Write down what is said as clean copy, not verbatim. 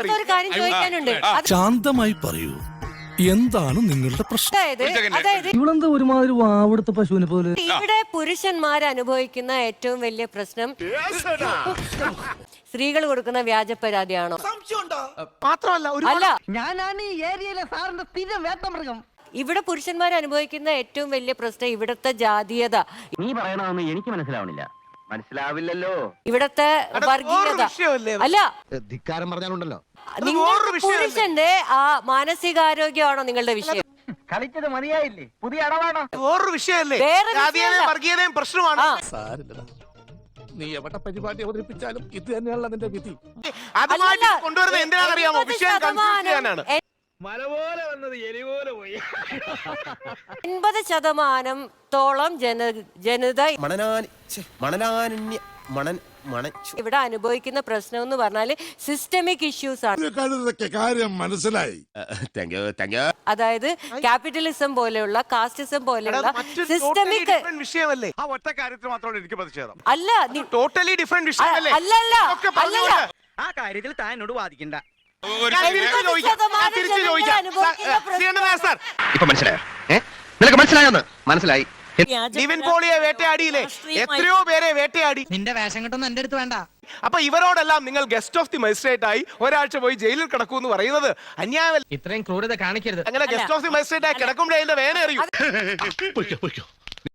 അറിയും. ഒരു കാര്യം ചോദിക്കാനുണ്ട്. ശാന്തമായി പറയൂ, എന്താണ് നിങ്ങളുടെ പ്രശ്നം? അതായത് ഇവളെന്താ ഒരുമാതിരി വാവെടുത്ത പശുവിനെ പോലെ. ഇവിടെ പുരുഷന്മാർ അനുഭവിക്കുന്ന ഏറ്റവും വലിയ പ്രശ്നം സ്ത്രീകൾ കൊടുക്കുന്ന വ്യാജ പരാതിയാണോ? മാത്രമല്ല അല്ല, ഞാനാണ് ഈ ഏരിയയിലെ സാറിന്റെ സ്ഥിരം വേട്ടമൃഗം. ഇവിടെ പുരുഷന്മാർ അനുഭവിക്കുന്ന ഏറ്റവും വലിയ പ്രശ്നം ഇവിടുത്തെ ജാതീയത. നീ പറയണമെന്ന് എനിക്ക് മനസ്സിലാവണില്ല. മനസ്സിലാവില്ലല്ലോ. ഇവിടത്തെ വർഗീയത. അല്ല, ധിക്കാരം പറഞ്ഞാലുണ്ടല്ലോ. നിങ്ങളുടെ പുരുഷന്റെ ആ മാനസികാരോഗ്യമാണോ നിങ്ങളുടെ വിഷയം? കളിച്ചത് മതിയായില്ലേ? പുതിയ അടവാണോ? വേറൊരു വിഷയമല്ലേ? വേറെ ജാതീയതയും വിഷയമല്ല. വർഗീയതയും പ്രശ്നമാണ്. നീ എവിടെ പരിപാടി അവതരിപ്പിച്ചാലും ഇത് തന്നെയാണല്ലോ നിന്റെ വിധി. അത് മാറ്റി കൊണ്ടുവരുന്നത് എന്തിനാണെന്നറിയാമോ? വിഷയം കൺഫ്യൂസ് ചെയ്യാനാണ്. 80% ജനത ഇവിടെ അനുഭവിക്കുന്ന പ്രശ്നം എന്ന് പറഞ്ഞാല് സിസ്റ്റമിക് ഇഷ്യൂസ് ആണ്. കാര്യം മനസ്സിലായി. അതായത് ക്യാപിറ്റലിസം പോലെയുള്ള കാസ്റ്റിസം പോലെയുള്ള മറ്റൊരു സിസ്റ്റമിക് totally different വിഷയമല്ലേ? ആ ഒറ്റ കാര്യത്തിൽ മാത്രമാണ് എനിക്ക് പ്രതിഷേധം. അല്ല ടോട്ടലി ഡിഫറെന്റ് വിഷയമല്ലേ? അല്ലല്ല ഇതൊക്കെ അല്ലല്ല പറഞ്ഞുകൊണ്ട് ആ കാര്യത്തിൽ താൻ എന്നോട് വാദിക്കണ്ട. ഞാൻ തിരിച്ച് ചോദിക്കാം. സാർ, ഇപ്പൊ മനസ്സിലായോ? നിനക്ക് മനസ്സിലായോന്ന്? മനസ്സിലായി. നിവിൻ പോളിയെ വേട്ടയാടിയില്ലേ? എത്രയോ പേരെ വേട്ടയാടി. നിന്റെ വേഷം കെട്ടൊന്നും എന്റെ അടുത്ത് വേണ്ട. അപ്പൊ ഇവരോടെല്ലാം നിങ്ങൾ ഗസ്റ്റ് ഓഫ് ദി മജിസ്ട്രേറ്റ് ആയി ഒരാഴ്ച പോയി ജയിലിൽ കിടക്കൂ എന്ന് പറയുന്നത് അന്യായമല്ല. ഇത്രയും ക്രൂരത കാണിക്കരുത്. അങ്ങനെ ഗസ്റ്റ് ഓഫ് ദി മജിസ്ട്രേറ്റ് ആയി കിടക്കുമ്പോഴേ അതിന്റെ വേന അറിയൂ.